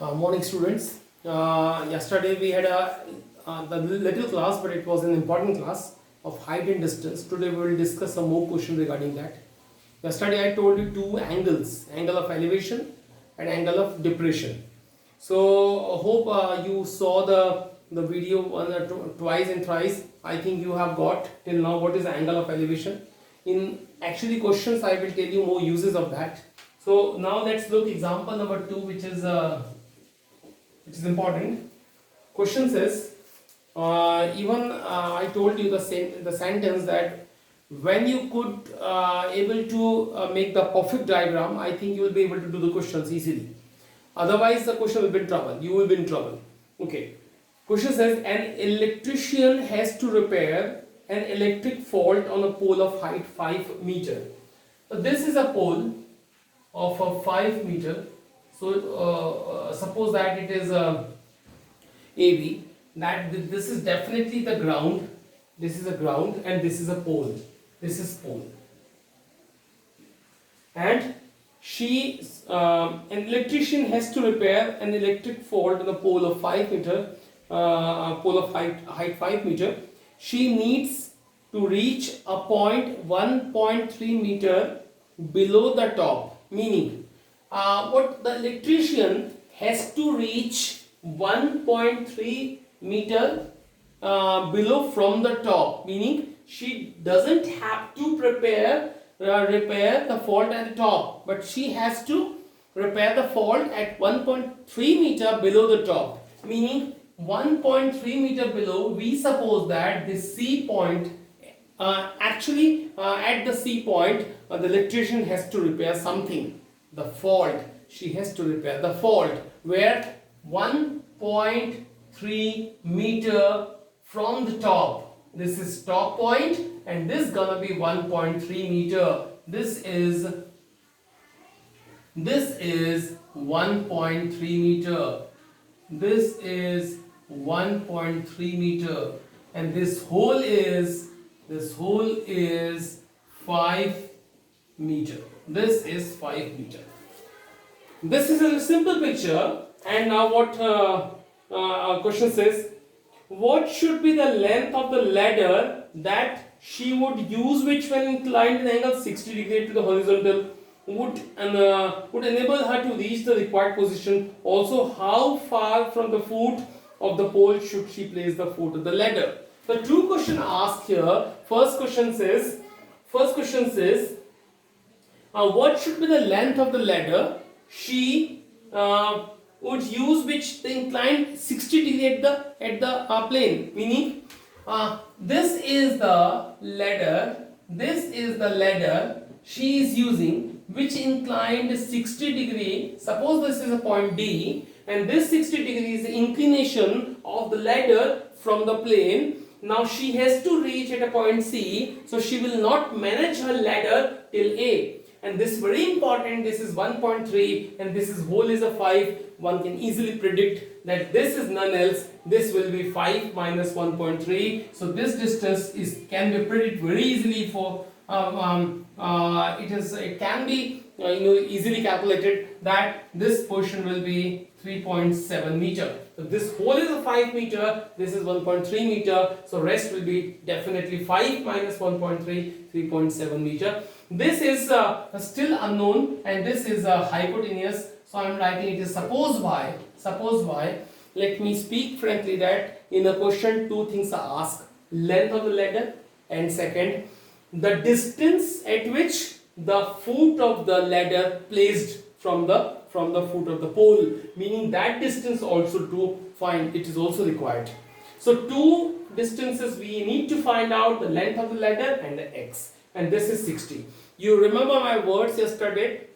Morning, students. Yesterday we had the little class, but it was an important class of height and distance. Today we will discuss some more questions regarding that. Yesterday I told you two angles: angle of elevation and angle of depression. So hope you saw the video twice and thrice. I think you have got till now what is the angle of elevation. In actually questions I will tell you more uses of that. So now let's look example number 2, which is important. Question says, I told you the sentence that when you could able to make the perfect diagram, I think you will be able to do the questions easily. Otherwise, the question will be in trouble. You will be in trouble. Okay. Question says, an electrician has to repair an electric fault on a pole of height 5 meter. So this is a pole of a 5 meter. So suppose that it is AB. That this is definitely the ground. This is a ground, and this is a pole. This is pole. And an electrician has to repair an electric fault on a pole of 5 meter, pole of height 5 meter. She needs to reach a point 1.3 meter below the top, meaning what the electrician has to reach 1.3 meter below from the top, meaning she doesn't have to repair the fault at the top, but she has to repair the fault at 1.3 meter below the top, meaning 1.3 meter below. We suppose that this C point, at the C point, the electrician has to repair something, the fault. She has to repair the fault where 1.3 meter from the top. This is top point, and this gonna be 1.3 meter. This is 1.3 meter. This is 1.3 meter, and this hole is 5 meter. This is 5 meter. This is a simple picture. And now what question says, what should be the length of the ladder that she would use, which when inclined in angle 60 degree to the horizontal would enable her to reach the required position? Also, how far from the foot of the pole should she place the foot of the ladder? The two questions asked here. First question says what should be the length of the ladder she would use, which the inclined 60 degree at the plane, meaning this is the ladder she is using, which inclined 60 degree. Suppose this is a point D, and this 60 degree is the inclination of the ladder from the plane. Now she has to reach at a point C, so she will not manage her ladder till A. And this is very important. This is 1.3 and this is whole is a 5. One can easily predict that this is none else. This will be 5 minus 1.3. So this distance can be predicted very easily for it can be easily calculated that this portion will be 3.7 meter. So this whole is a 5 meter, this is 1.3 meter, so rest will be definitely 5 minus 1.3, 3.7 meter. This is still unknown, and this is hypotenuse, so I am writing it is suppose y. Let me speak frankly that in the question two things are asked: length of the ladder, and second, the distance at which the foot of the ladder placed from the foot of the pole, meaning that distance also to find, it is also required. So two distances we need to find out: the length of the ladder and the x, and this is 60. You remember my words yesterday?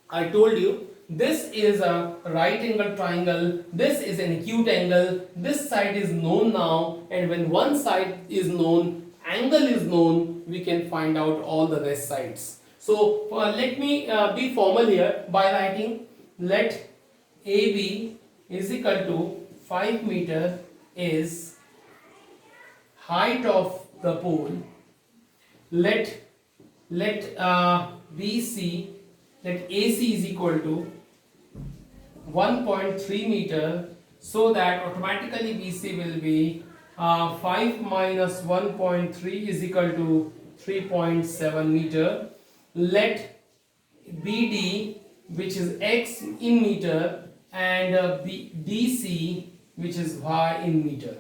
I told you this is a right angle triangle, this is an acute angle, this side is known now, and when one side is known, angle is known, we can find out all the rest sides. So let me be formal here by writing, let AB is equal to 5 meter is height of the pole. Let BC, let AC is equal to 1.3 meter, so that automatically BC will be 5 minus 1.3 is equal to 3.7 meter. Let BD, which is x in meter, and DC, which is y in meter.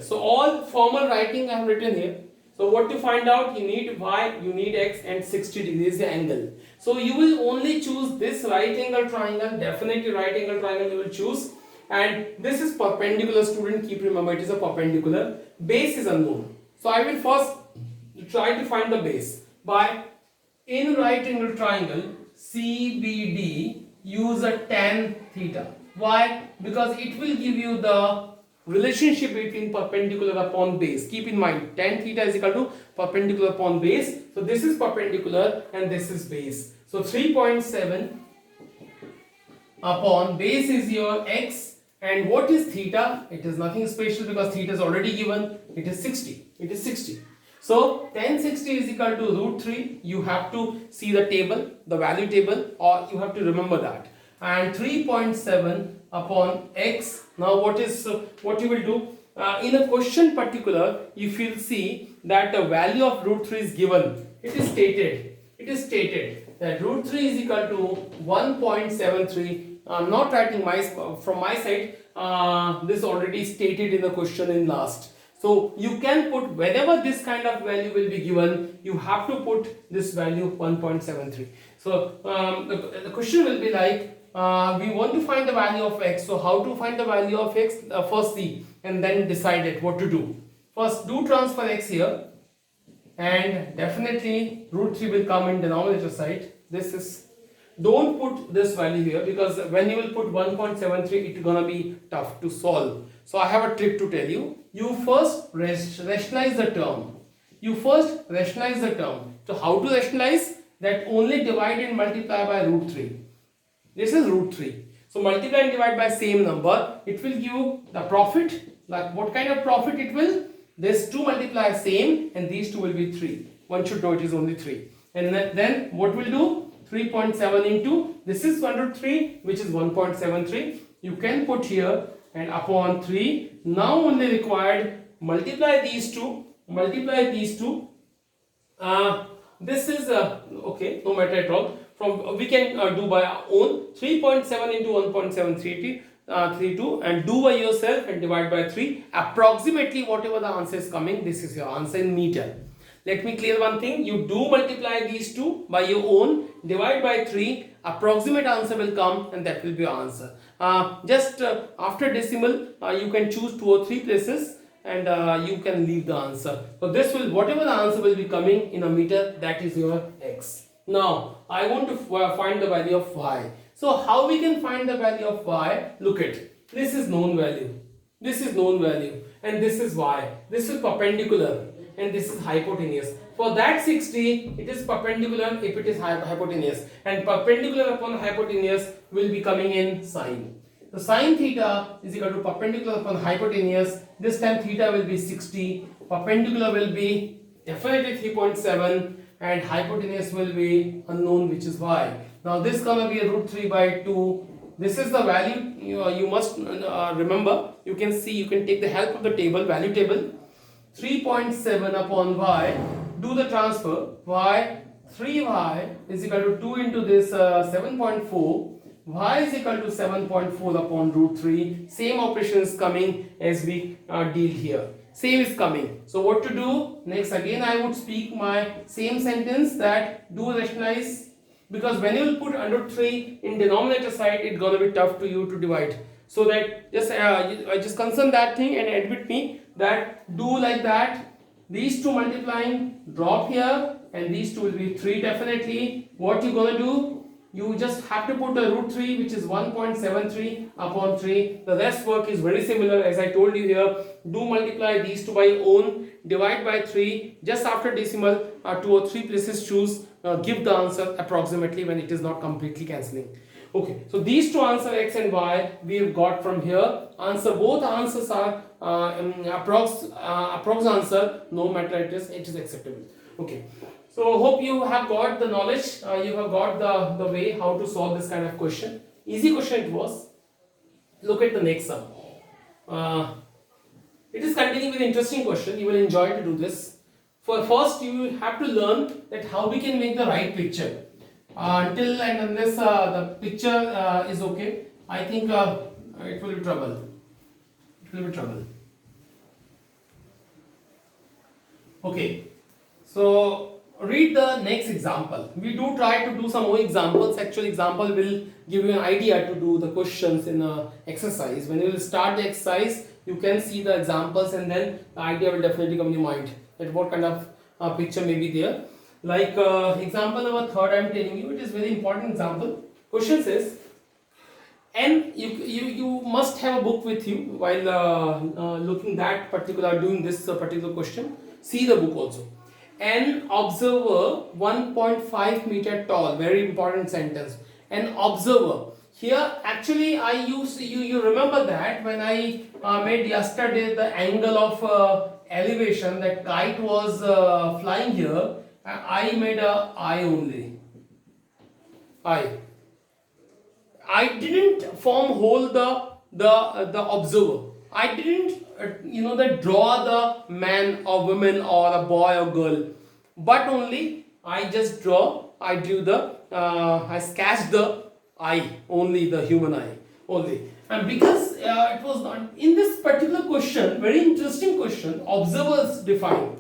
So all formal writing I have written here. So what to find out? You need y, you need x, and 60 degrees the angle. So you will only choose this right angle triangle. Definitely right angle triangle you will choose. And this is perpendicular, student. Keep remember, it is a perpendicular. Base is unknown. So I will first try to find the base by, in right angle triangle CBD, use a tan theta. Why? Because it will give you the relationship between perpendicular upon base. Keep in mind, tan theta is equal to perpendicular upon base. So this is perpendicular and this is base. So 3.7 upon base is your x. And what is theta? It is nothing special because theta is already given. It is 60. It is 60. So tan 60 is equal to root 3. You have to see the table, the value table, or you have to remember that. And 3.7 upon x. Now what you will do? In a question particular, if you will see that the value of root 3 is given, it is stated that root 3 is equal to 1.73. I'm not writing from my side. This already stated in the question in last. So you can put whenever this kind of value will be given, you have to put this value 1.73. So the question will be like, we want to find the value of x. So how to find the value of x? First see and then decide it what to do. First do transfer x here, and definitely root 3 will come in denominator side. This is, don't put this value here because when you will put 1.73, it's gonna be tough to solve. So I have a trick to tell you. You first rationalize the term. So how to rationalize? That only divide and multiply by root 3. This is root 3. So multiply and divide by same number. It will give you the profit. Like what kind of profit it will? This 2 multiply same and these 2 will be 3. One should know it is only 3. And then what will do? 3.7 into, this is 103, which is 1.73. You can put here and upon 3. Now only required, multiply these two. This is okay, no matter at all. From we can do by our own. 3.7 into 1.732 and do by yourself and divide by 3. Approximately whatever the answer is coming, this is your answer in meter. Let me clear one thing. You do multiply these two by your own, divide by 3, approximate answer will come and that will be your answer. Just after decimal, you can choose 2 or 3 places and you can leave the answer. So this will, whatever the answer will be coming in a meter, that is your x. Now, I want to find the value of y. So how we can find the value of y? Look at, this is known value. And this is y. This is perpendicular. And this is hypotenuse. For that 60, it is perpendicular if it is hypotenuse. And perpendicular upon hypotenuse will be coming in sine. So sine theta is equal to perpendicular upon hypotenuse. This time theta will be 60. Perpendicular will be definitely 3.7. And hypotenuse will be unknown, which is y. Now this is gonna be a root 3 by 2. This is the value you must remember. You can see, you can take the help of the table, value table. 3.7 upon y, do the transfer, y, 3y is equal to 2 into this 7.4, y is equal to 7.4 upon root 3, same operation is coming as we deal here, same is coming. So what to do? Next again I would speak my same sentence that do rationalize, because when you will put under 3 in denominator side, it's gonna be tough to you to divide. So that just concern that thing and admit me that do like that. These two multiplying, drop here, and these two will be 3 definitely. What you gonna do? You just have to put a root 3, which is 1.73 upon 3. The rest work is very similar as I told you here. Do multiply these two by own, divide by 3. Just after decimal, 2 or 3 places choose. Give the answer approximately when it is not completely cancelling. Okay, so these two answer x and y we have got from here. Both answers are approx answer. No matter it is acceptable. Okay, so hope you have got the knowledge. You have got the way how to solve this kind of question. Easy question it was. Look at the next sum. It is continuing with interesting question. You will enjoy to do this. For first, you have to learn that how we can make the right picture. Until and unless the picture is okay, I think it will be trouble. It will be trouble. Okay. So read the next example. We do try to do some more examples. Actual example will give you an idea to do the questions in a exercise. When you will start the exercise, you can see the examples and then the idea will definitely come in your mind that what kind of picture may be there. Like example number 3 I am telling you, it is very important example. Question says, and you must have a book with you while looking that particular, doing this particular question. See the book also. An observer 1.5 meter tall, very important sentence. An observer. Here actually I used, you remember that when I made yesterday the angle of elevation, that kite was flying here, I made a eye only. I didn't form whole the observer. I didn't that draw the man or woman or a boy or girl, but only I drew the I sketched the eye, only the human eye only. And because it was not in this particular question, very interesting question, observers defined.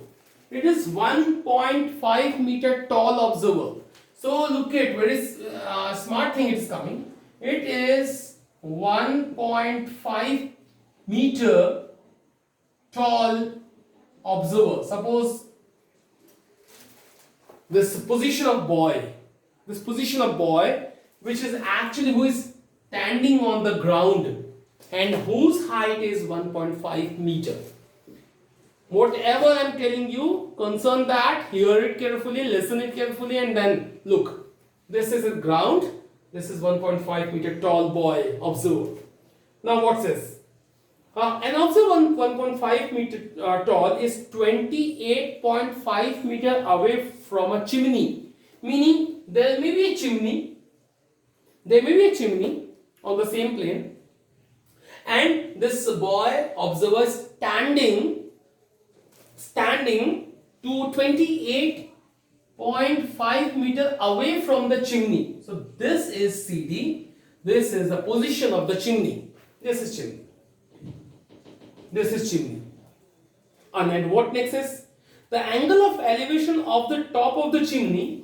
It is 1.5 meter tall observer. So look at very smart thing it is coming. It is 1.5 meter tall observer. Suppose this position of boy, which is actually who is standing on the ground and whose height is 1.5 meter. Whatever I am telling you, concern that, hear it carefully, listen it carefully, and then look. This is a ground. This is 1.5 meter tall boy, observer. Now what says? An observer 1.5 meter tall is 28.5 meter away from a chimney. Meaning there may be a chimney. There may be a chimney on the same plane. And this boy observer standing to 28.5 meter away from the chimney. So this is CD. This is the position of the chimney. This is chimney. This is chimney. And what next is? The angle of elevation of the top of the chimney,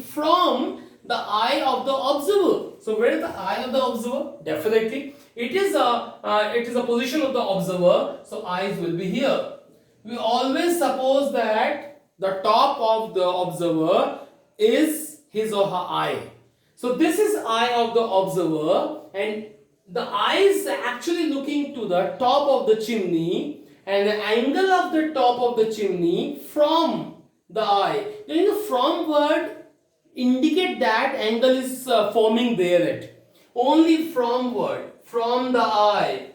from the eye of the observer. So where is the eye of the observer? Definitely it is a position of the observer. So eyes will be here. We always suppose that the top of the observer is his or her eye. So this is eye of the observer, and the eye is actually looking to the top of the chimney, and the angle of the top of the chimney from the eye. From word indicate that angle is forming there at. Only from word, from the eye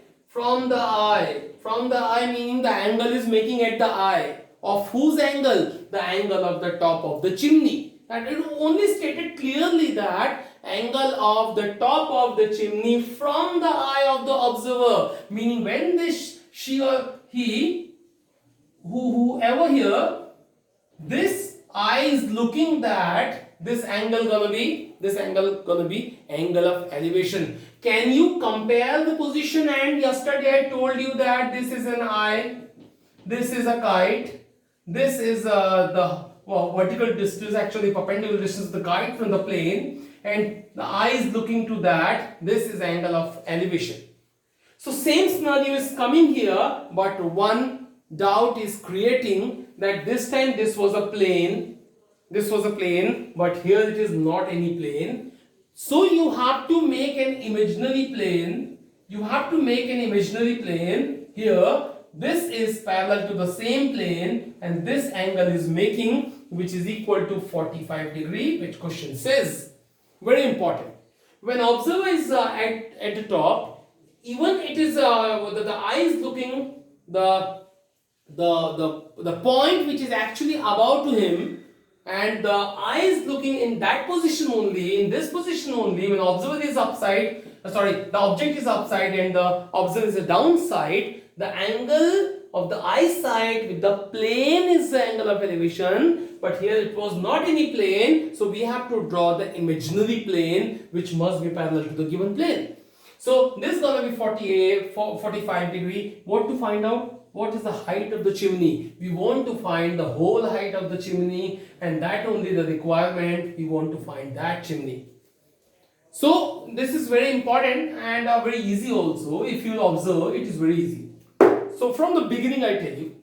meaning the angle is making at the eye. Of whose angle? The angle of the top of the chimney. And it only stated clearly that angle of the top of the chimney from the eye of the observer. Meaning when this she or he, whoever here, this eye is looking that this angle gonna be angle of elevation. Can you compare the position? And yesterday I told you that this is an eye, this is a kite, this is the vertical distance, actually perpendicular distance of the kite from the plane, and the eye is looking to that. This is angle of elevation. So same scenario is coming here, but one doubt is creating that this time this was a plane, but here it is not any plane. So you have to make an imaginary plane. Here. This is parallel to the same plane, and this angle is making, which is equal to 45 degree, which question says. Very important. When observer is at the top, even it is the eye is looking the point which is actually above to him, and the eye is looking in that position only, in this position only, when observer is upside, the object is upside and the observer is a downside, the angle of the eyesight with the plane is the angle of elevation, but here it was not any plane, so we have to draw the imaginary plane which must be parallel to the given plane. So this is going to be 45 degree. What to find out? What is the height of the chimney? We want to find the whole height of the chimney, and that only the requirement. We want to find that chimney. So this is very important and very easy also. If you observe, it is very easy. So from the beginning I tell you.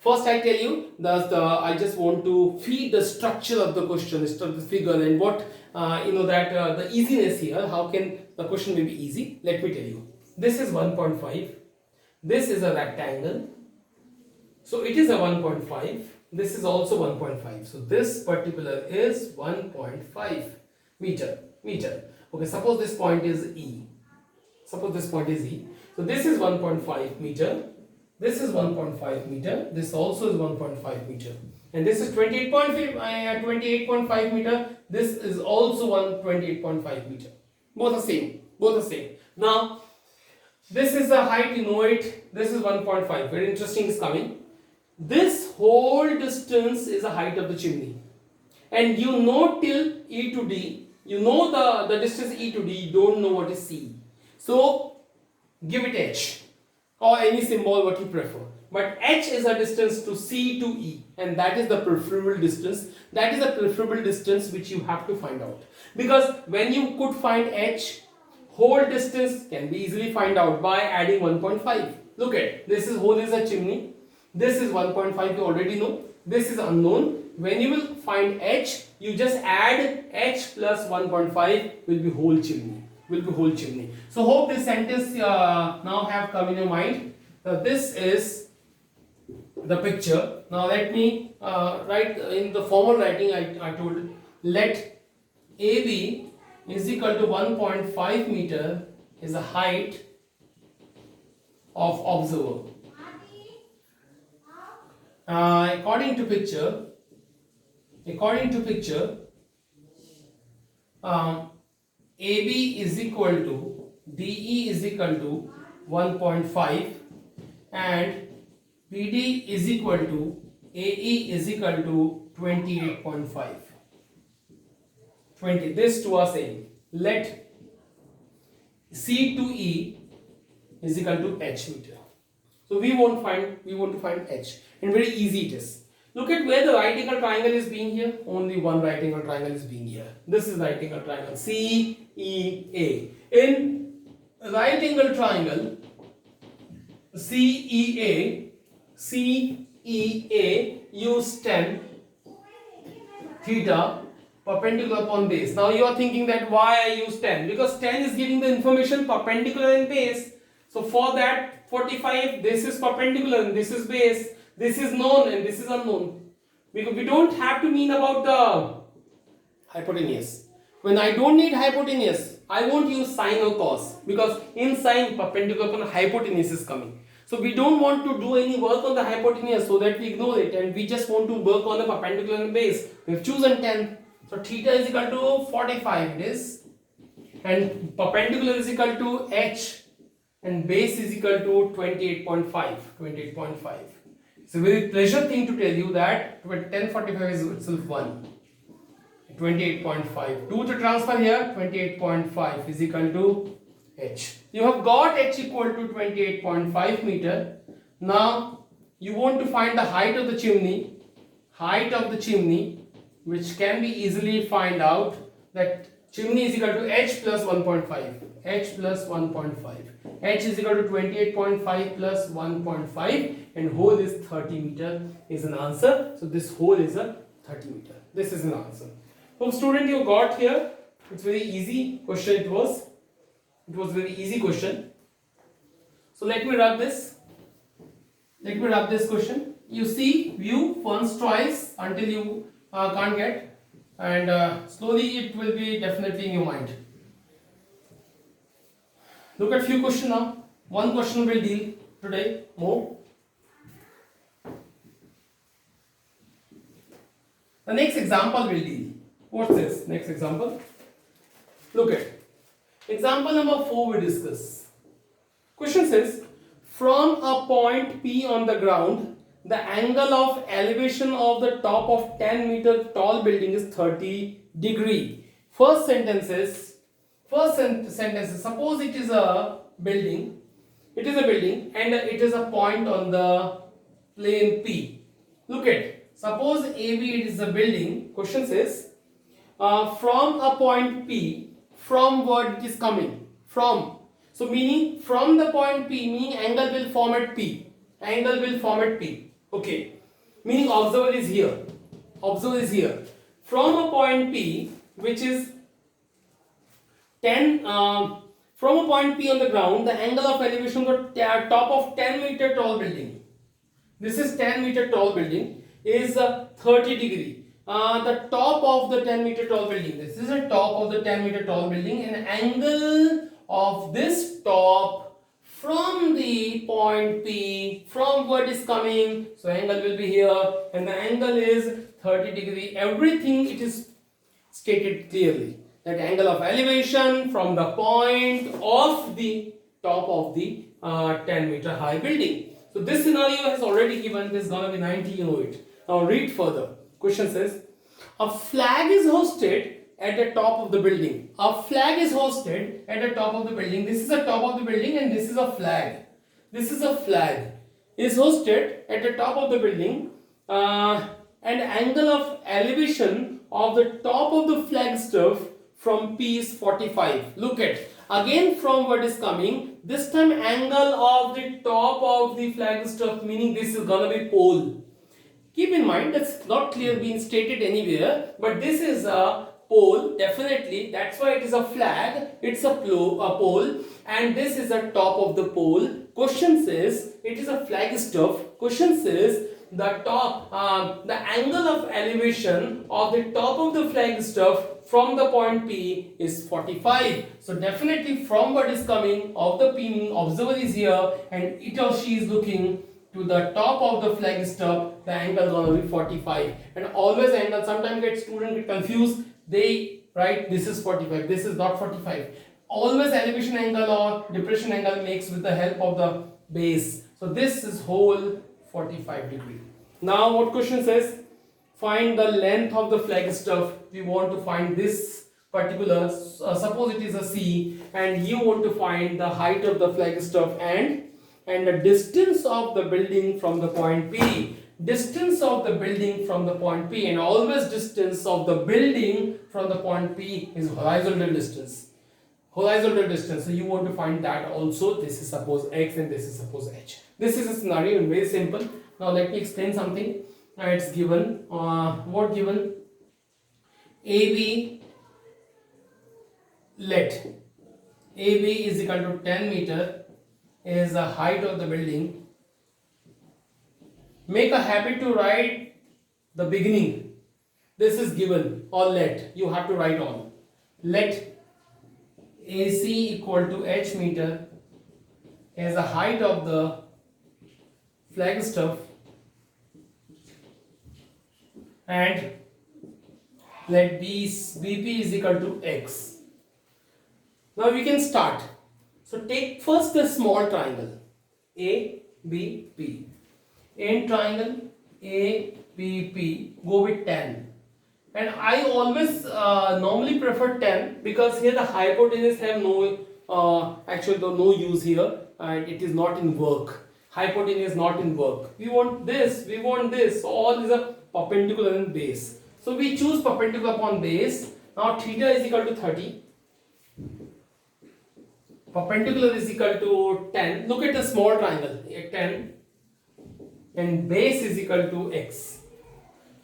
First I tell you that I just want to feed the structure of the question, the figure, and what the easiness here. How can the question may be easy? Let me tell you. This is 1.5. This is a rectangle. So it is a 1.5. This is also 1.5. So this particular is 1.5 meter. Okay, suppose this point is E. So this is 1.5 meter. This is 1.5 meter. This also is 1.5 meter. And this is 28.5 meter. This is also 28.5 meter. Both the same. Now, this is the height, you know it. This is 1.5. Very interesting is coming. This whole distance is the height of the chimney. And you know till E to D. You know the distance E to D. You don't know what is C. So, give it H. Or any symbol what you prefer. But H is a distance to C to E. And that is the preferable distance. That is the preferable distance which you have to find out. Because when you could find H, whole distance can be easily find out by adding 1.5. Look at, this is whole is a chimney. This is 1.5, you already know. This is unknown. When you will find H, you just add H plus 1.5 will be whole chimney. So hope this sentence now have come in your mind. This is the picture. Now let me write in the formal writing. I told let AB is equal to 1.5 meter is the height of observer. According to picture, AB is equal to DE is equal to 1.5 and PD is equal to AE is equal to 28.5. 20. This two are same. Let C to E is equal to H meter. So we want to find H, and very easy it is. Look at where the right angle triangle is being here. Only one right angle triangle is being here. This is right angle triangle CEA. In right angle triangle CEA, use tan theta perpendicular upon base. Now you are thinking that why I use tan? Because tan is giving the information perpendicular in base. So for that 45, this is perpendicular and this is base. This is known and this is unknown. Because we don't have to mean about the hypotenuse. When I don't need hypotenuse, I won't use sine or cos. Because in sine, perpendicular upon hypotenuse is coming. So we don't want to do any work on the hypotenuse, so that we ignore it. And we just want to work on the perpendicular and base. We have chosen 10. So theta is equal to 45 it is. And perpendicular is equal to h. And base is equal to 28.5. It's a very pleasure thing to tell you that 1045 is itself 1. 28.5. 2 to transfer here, 28.5 is equal to h. You have got h equal to 28.5 meter. Now you want to find the height of the chimney. Which can be easily find out that chimney is equal to h plus 1.5. h is equal to 28.5 plus 1.5 and whole is 30 meter is an answer. So this whole is a 30 meter. This is an answer. So student, you got here. It's very easy question it was. It was very easy question. So let me rub this. Question. You see view once, twice until you can't get, and slowly it will be definitely in your mind. Look at few questions now. One question will deal today more. The next example will deal. What's this? Next example. Look at example number 4 we discuss. Question says, from a point P on the ground, the angle of elevation of the top of 10-meter tall building is 30 degree. First sentence is, suppose it is a building, and it is a point on the plane P. Look at, suppose AB it is a building. Question says, from a point P, from what it is coming? From. So meaning from the point P, meaning angle will form at P. Angle will form at P. Okay. Meaning observer is here. Observer is here. From a point P, which is 10, from a point P on the ground, the angle of elevation of the top of 10-meter tall building. This is 10-meter tall building is 30 degree. The top of the 10-meter tall building. This is the top of the 10-meter tall building, and angle of this top from the point P, from what is coming. So angle will be here, and the angle is 30 degree. Everything it is stated clearly. That angle of elevation from the point of the top of the 10-meter high building. So this scenario has already given. This is gonna be 90. You know it. Now read further. Question says, a flag is hosted at the top of the building. A flag is hosted at the top of the building. This is the top of the building, and this is a flag. This is a flag. Is hosted at the top of the building, and angle of elevation of the top of the flagstaff from P is 45. Look at, again from what is coming. This time angle of the top of the flagstaff, meaning this is gonna be pole. Keep in mind that's not clear being stated anywhere, but this is a pole definitely. That's why it is a flag. It's a pole, and this is the top of the pole. Question says it is a flagstaff. Question says the top, the angle of elevation of the top of the flagstaff from the point P is 45. So definitely from what is coming of the P, meaning observer is here, and it or she is looking to the top of the flagstaff, the angle is going to be 45. And always angle, sometimes students get confused. They write this is 45, this is not 45. Always elevation angle or depression angle makes with the help of the base. So this is whole 45 degree. Now what question says? Find the length of the flagstaff. We want to find this particular, suppose it is a C, and you want to find the height of the flagstaff and the distance of the building from the point P. Distance of the building from the point P, and always distance of the building from the point P is horizontal distance. Horizontal distance. So you want to find that also. This is suppose X and this is suppose H. This is a scenario and very simple. Now let me explain something. It's given, what given? AB, let AB is equal to 10 meter is the height of the building. Make a habit to write the beginning. This is given, or let, you have to write on. Let AC equal to H meter is the height of the flagstaff, and let BP is equal to X. Now we can start. So take first the small triangle ABP. In triangle ABP, go with 10. And I always normally prefer 10 because here the hypotenuse have no, actually no use here, and it is not in work. Hypotenuse is not in work. We want this, so all is a perpendicular in base. So we choose perpendicular upon base. Now theta is equal to 30. Perpendicular is equal to 10. Look at the small triangle, 10, and base is equal to X.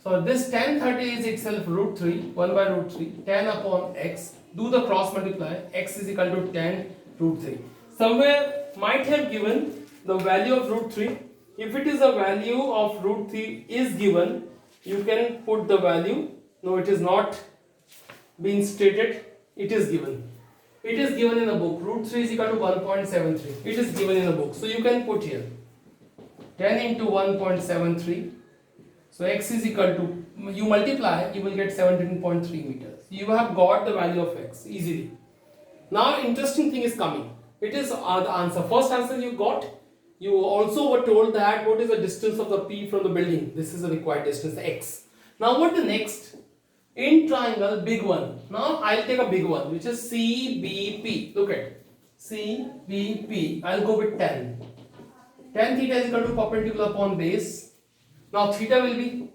So this tan 30 is itself root 3, 1 by root 3, 10 upon X. Do the cross multiply. X is equal to 10 root 3. Somewhere might have given the value of root 3. If it is a value of root 3 is given, you can put the value. No, it is not being stated. It is given. It is given in the book. Root 3 is equal to 1.73. It is given in the book. So you can put here 10 into 1.73. So X is equal to you multiply, you will get 17.3 meters. You have got the value of x easily. Now interesting thing is coming. It is the answer. First answer you got. You also were told that what is the distance of the P from the building. This is the required distance, x. Now what the next? In triangle, big one. Now I'll take a big one, which is CBP. Look at CBP. I'll go with 10. Tan theta is equal to perpendicular upon base. Now theta will be,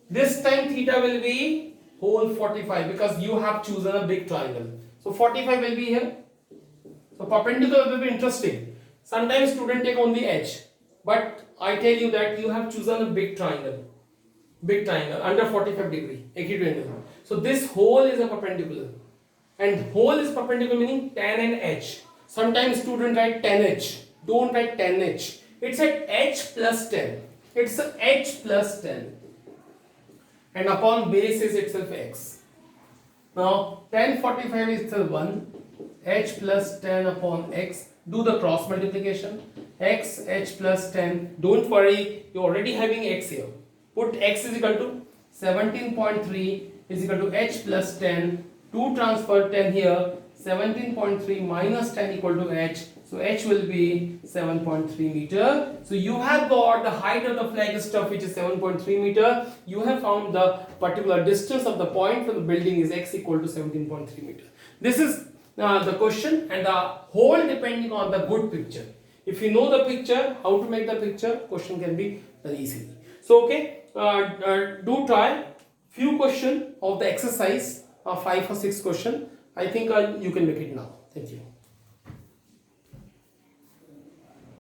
this time theta will be whole 45 because you have chosen a big triangle. So 45 will be here. So perpendicular will be interesting. Sometimes students take only edge, but I tell you that you have chosen a big triangle. Big triangle under 45 degree acute angle. So this whole is a perpendicular, and whole is perpendicular meaning tan and h. Sometimes students write tan h. Don't write tan h. It's at h plus 10. It's a h plus 10, and upon base is itself x. Now tan 45 is still 1. H plus 10 upon x. Do the cross multiplication. X h plus 10. Don't worry, you're already having x here. Put x is equal to 17.3 is equal to h plus 10. 2 transfer 10 here. 17.3 minus 10 equal to h. So h will be 7.3 meter. So you have got the height of the flagstaff, which is 7.3 meter. You have found the particular distance of the point from the building is x equal to 17.3 meter. This is the question, and the whole depending on the good picture. If you know the picture, how to make the picture, question can be very easily. So okay, do try few question of the exercise, 5 or 6 question. I think you can make it now. Thank you.